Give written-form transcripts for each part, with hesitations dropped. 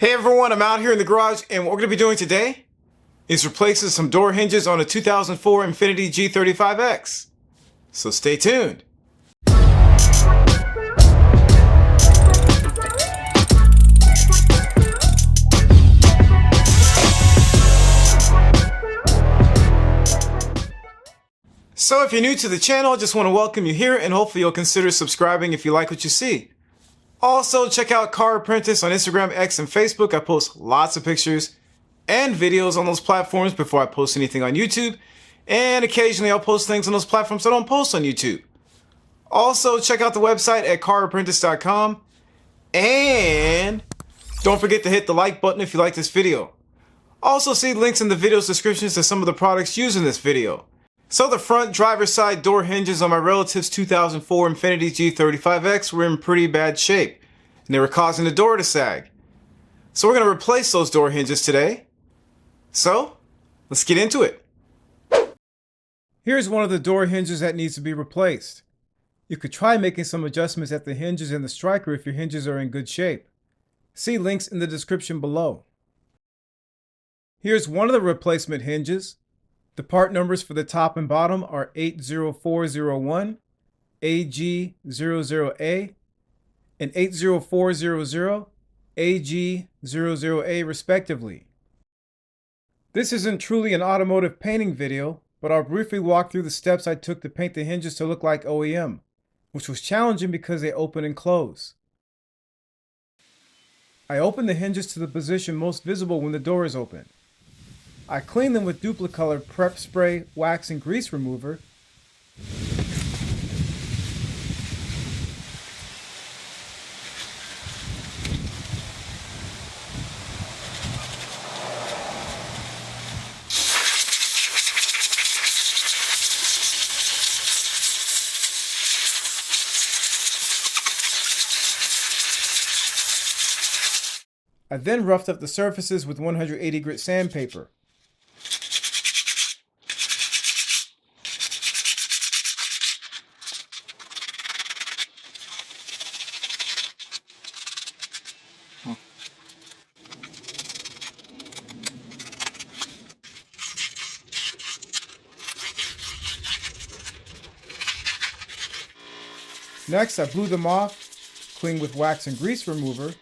Hey everyone, I'm out here in the garage and what we're going to be doing today is replacing some door hinges on a 2004 Infiniti G35X. So stay tuned. So if you're new to the channel, I just want to welcome you here and hopefully you'll consider subscribing if you like what you see. Also, check out Car Apprentice on Instagram, X, and Facebook. I post lots of pictures and videos on those platforms before I post anything on YouTube. And occasionally I'll post things on those platforms I don't post on YouTube. Also, check out the website at carapprentice.com. And don't forget to hit the like button if you like this video. Also, see links in the video's descriptions to some of the products used in this video. So the front driver's side door hinges on my relative's 2004 Infiniti G35X were in pretty bad shape, and they were causing the door to sag. So we're going to replace those door hinges today. So, let's get into it. Here's one of the door hinges that needs to be replaced. You could try making some adjustments at the hinges and the striker if your hinges are in good shape. See links in the description below. Here's one of the replacement hinges. The part numbers for the top and bottom are 80401, AG00A, and 80400, AG00A respectively. This isn't truly an automotive painting video, but I'll briefly walk through the steps I took to paint the hinges to look like OEM, which was challenging because they open and close. I opened the hinges to the position most visible when the door is open. I cleaned them with Duplicolor prep spray, wax, and grease remover. I then roughed up the surfaces with 180 grit sandpaper. Next, I blew them off, cleaned with wax and grease remover,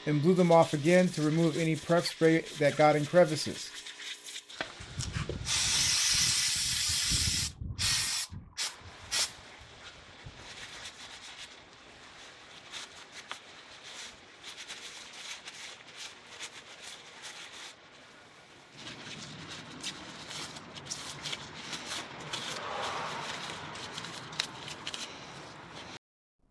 and blew them off again to remove any prep spray that got in crevices.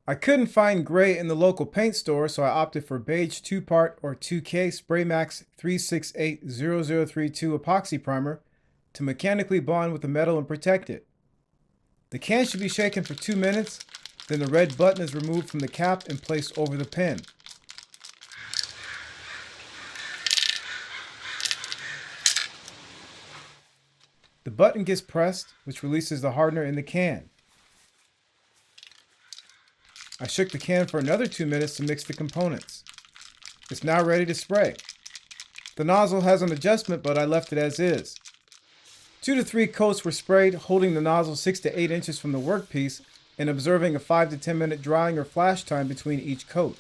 I couldn't find gray in the local paint store, so I opted for beige 2-part or 2K Spray Max 3680032 epoxy primer to mechanically bond with the metal and protect it. The can should be shaken for 2 minutes, then the red button is removed from the cap and placed over the pin. The button gets pressed, which releases the hardener in the can. I shook the can for another 2 minutes to mix the components. It's now ready to spray. The nozzle has an adjustment, but I left it as is. 2 to 3 coats were sprayed, holding the nozzle 6 to 8 inches from the workpiece and observing a 5 to 10 minute drying or flash time between each coat.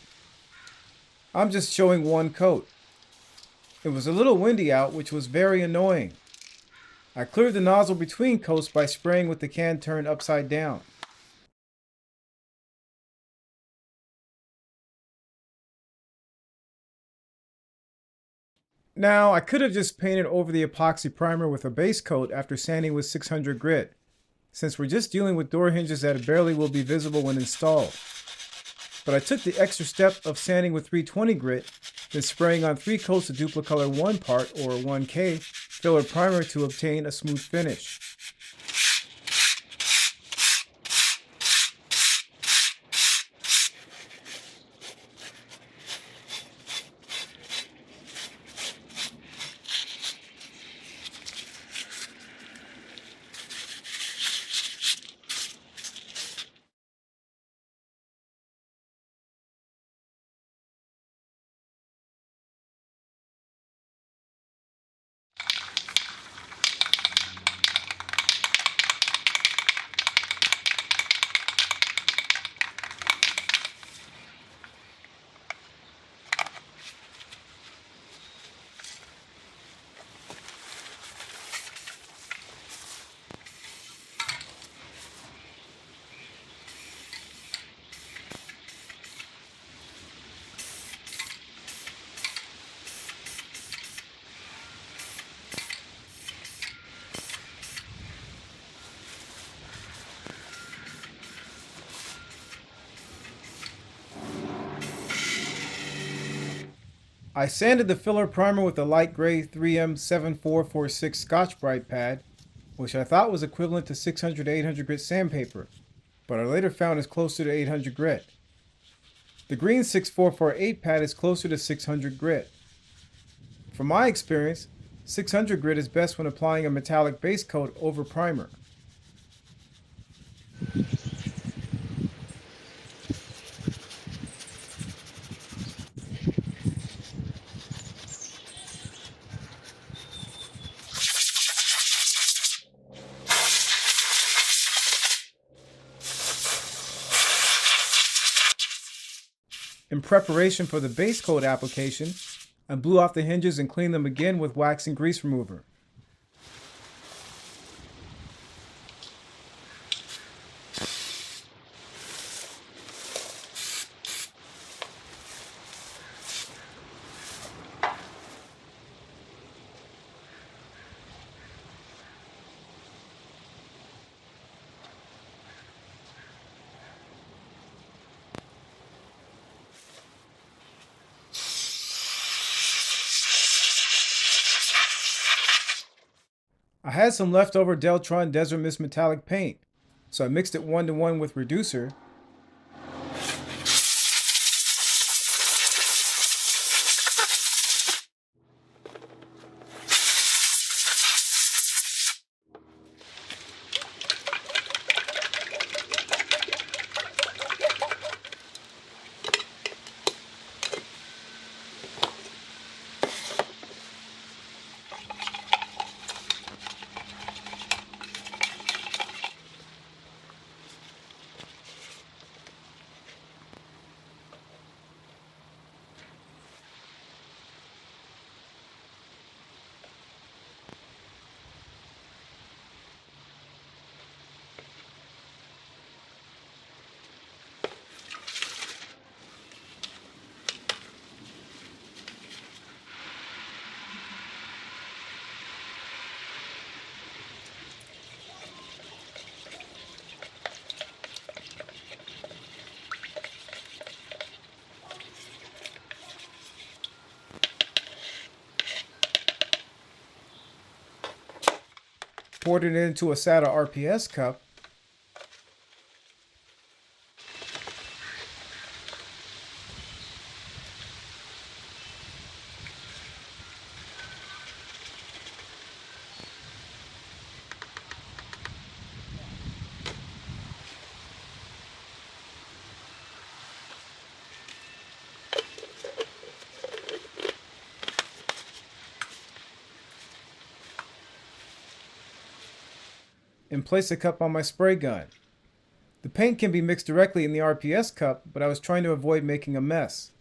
I'm just showing one coat. It was a little windy out, which was very annoying. I cleared the nozzle between coats by spraying with the can turned upside down. Now, I could have just painted over the epoxy primer with a base coat after sanding with 600 grit, since we're just dealing with door hinges that barely will be visible when installed. But I took the extra step of sanding with 320 grit, then spraying on 3 coats of Duplicolor 1-part or 1K filler primer to obtain a smooth finish. I sanded the filler primer with a light gray 3M7446 Scotch-Brite pad, which I thought was equivalent to 600 to 800 grit sandpaper, but I later found is closer to 800 grit. The green 6448 pad is closer to 600 grit. From my experience, 600 grit is best when applying a metallic base coat over primer. In preparation for the base coat application, I blew off the hinges and cleaned them again with wax and grease remover. I had some leftover Deltron Desert Mist metallic paint, so I mixed it 1:1 with reducer. Poured it into a SATA RPS cup. And place the cup on my spray gun. The paint can be mixed directly in the RPS cup, but I was trying to avoid making a mess.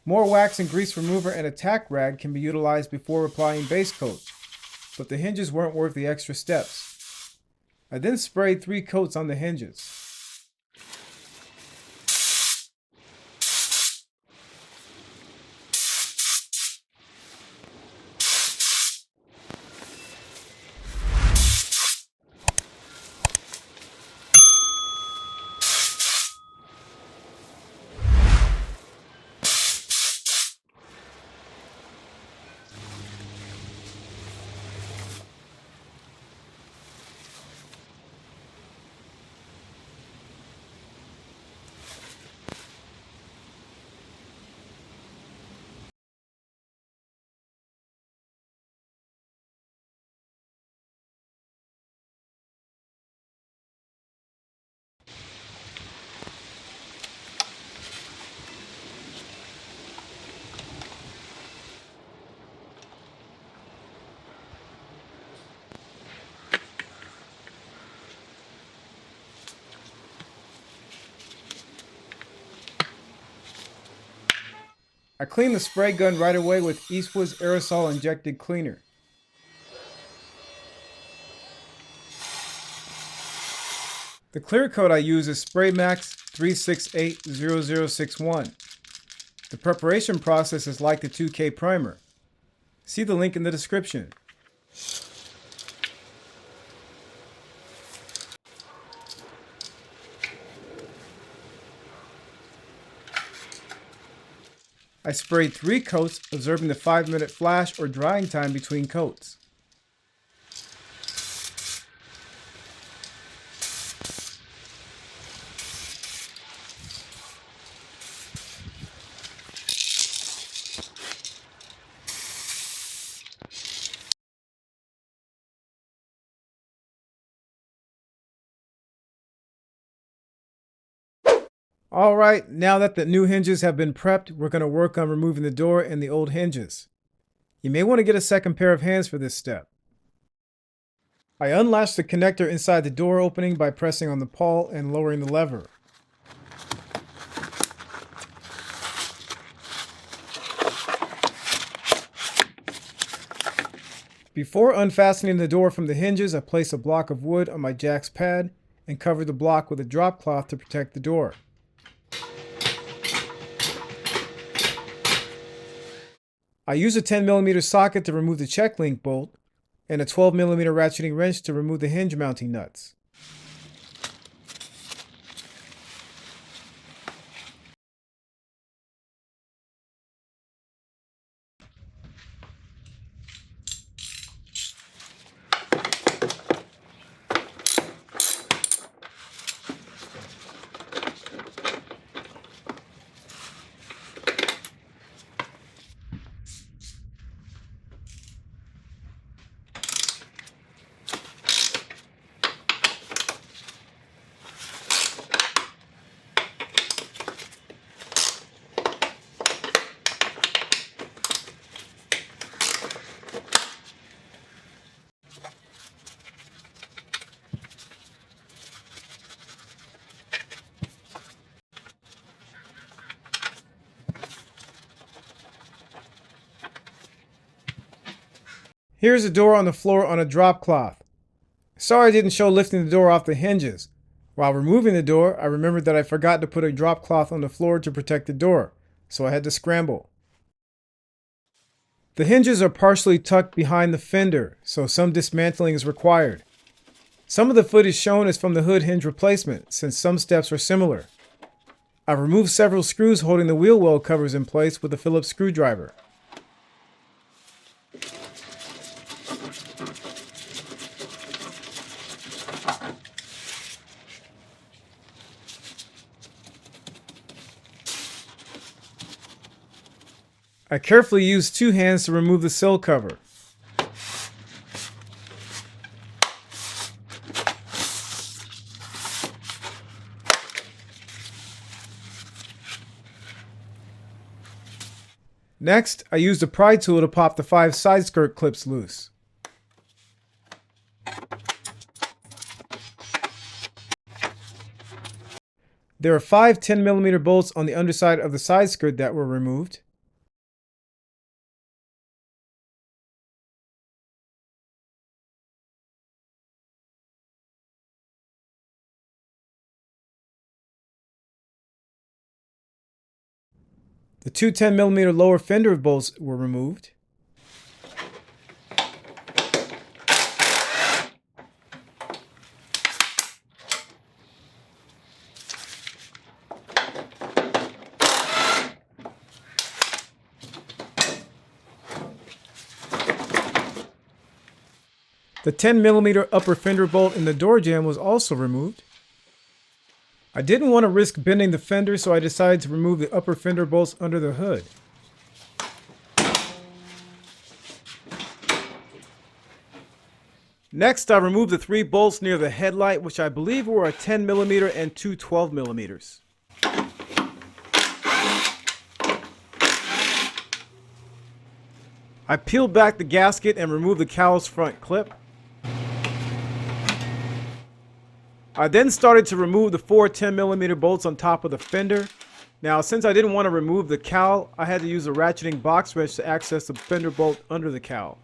More wax and grease remover and a tack rag can be utilized before applying base coat, but the hinges weren't worth the extra steps. I then sprayed 3 coats on the hinges. I cleaned the spray gun right away with Eastwood's aerosol injected cleaner. The clear coat I use is Spray Max 3680061. The preparation process is like the 2K primer. See the link in the description. I sprayed 3 coats, observing the 5-minute flash or drying time between coats. Alright, now that the new hinges have been prepped, we're going to work on removing the door and the old hinges. You may want to get a second pair of hands for this step. I unlatched the connector inside the door opening by pressing on the pawl and lowering the lever. Before unfastening the door from the hinges, I placed a block of wood on my jack's pad and covered the block with a drop cloth to protect the door. I used a 10mm socket to remove the check link bolt and a 12mm ratcheting wrench to remove the hinge mounting nuts. Here's the door on the floor on a drop cloth. Sorry I didn't show lifting the door off the hinges. While removing the door, I remembered that I forgot to put a drop cloth on the floor to protect the door, so I had to scramble. The hinges are partially tucked behind the fender, so some dismantling is required. Some of the footage shown is from the hood hinge replacement, since some steps are similar. I removed several screws holding the wheel well covers in place with a Phillips screwdriver. I carefully used 2 hands to remove the sill cover. Next, I used a pry tool to pop the 5 side skirt clips loose. There are 5 10mm bolts on the underside of the side skirt that were removed. The 2 10mm lower fender bolts were removed. The 10mm upper fender bolt in the door jamb was also removed. I didn't want to risk bending the fender, so I decided to remove the upper fender bolts under the hood. Next, I removed the 3 bolts near the headlight, which I believe were a 10mm and 2 12mm. I peeled back the gasket and removed the cowl's front clip. I then started to remove the 4 10mm bolts on top of the fender. Now, since I didn't want to remove the cowl, I had to use a ratcheting box wrench to access the fender bolt under the cowl.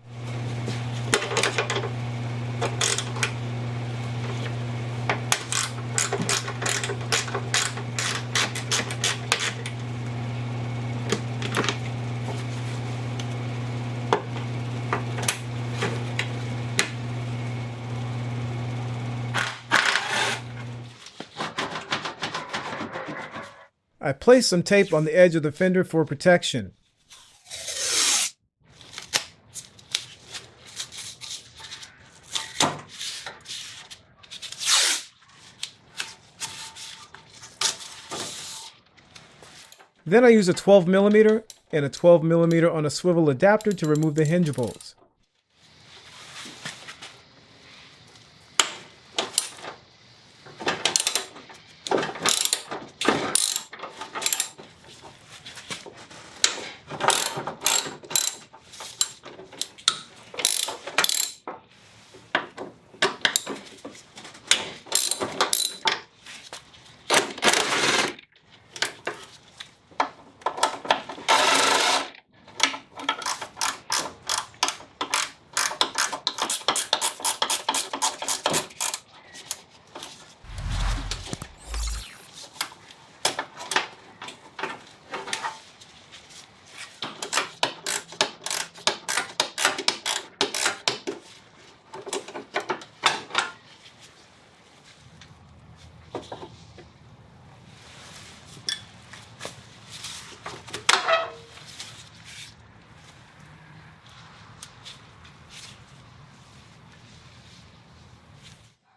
I placed some tape on the edge of the fender for protection. Then I use a 12mm and a 12mm on a swivel adapter to remove the hinge bolts.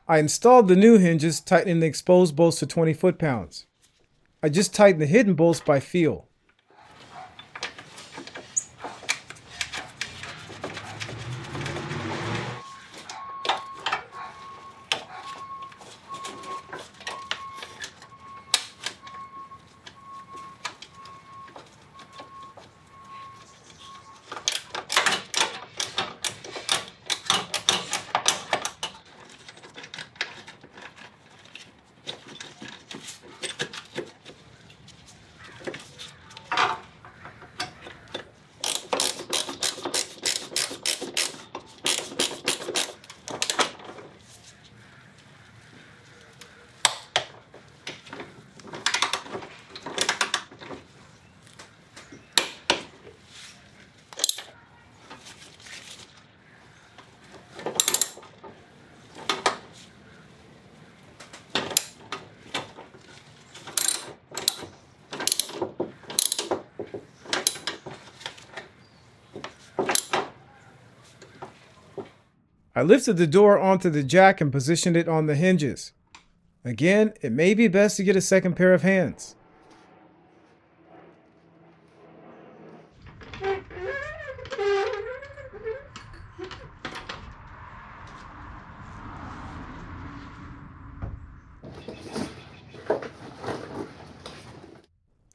I installed the new hinges, tightening the exposed bolts to 20 foot-pounds. I just tightened the hidden bolts by feel. I lifted the door onto the jack and positioned it on the hinges. Again, it may be best to get a second pair of hands.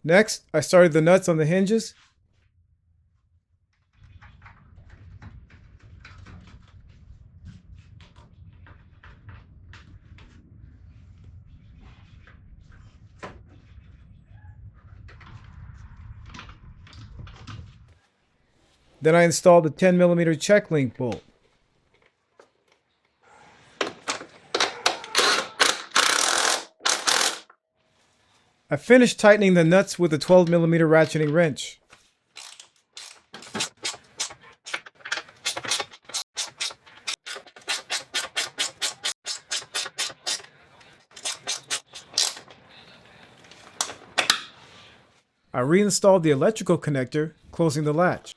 Next, I started the nuts on the hinges. Then I installed the 10mm check link bolt. I finished tightening the nuts with a 12mm ratcheting wrench. I reinstalled the electrical connector, closing the latch.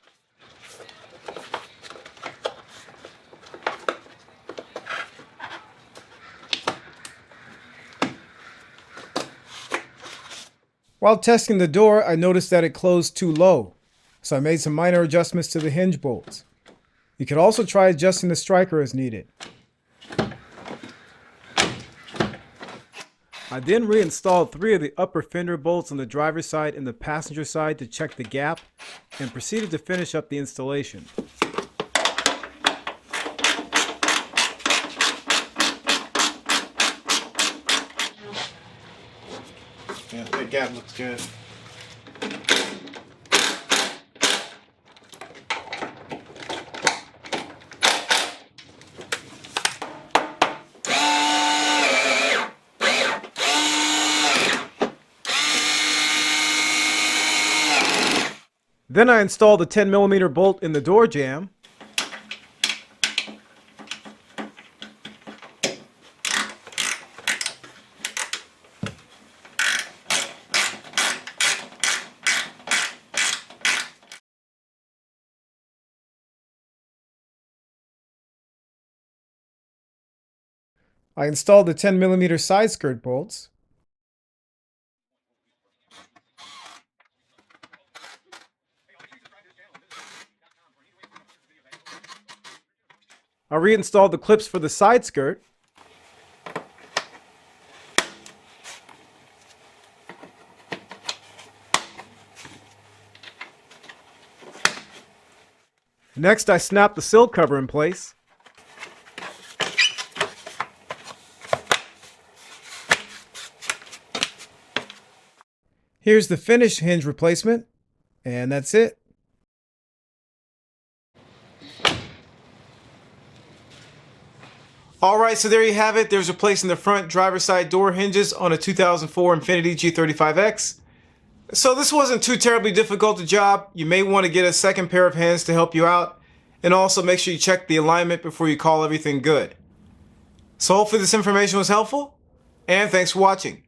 While testing the door, I noticed that it closed too low, so I made some minor adjustments to the hinge bolts. You could also try adjusting the striker as needed. I then reinstalled 3 of the upper fender bolts on the driver's side and the passenger side to check the gap, and proceeded to finish up the installation. Yeah, that gap looks good. Then I installed the 10mm bolt in the door jamb. I installed the 10mm side skirt bolts. I reinstalled the clips for the side skirt. Next, I snapped the sill cover in place. Here's the finished hinge replacement, and that's it. Alright, so there you have it. There's replacing the front driver's side door hinges on a 2004 Infiniti G35X. So this wasn't too terribly difficult a job. You may want to get a second pair of hands to help you out, and also make sure you check the alignment before you call everything good. So hopefully this information was helpful, and thanks for watching.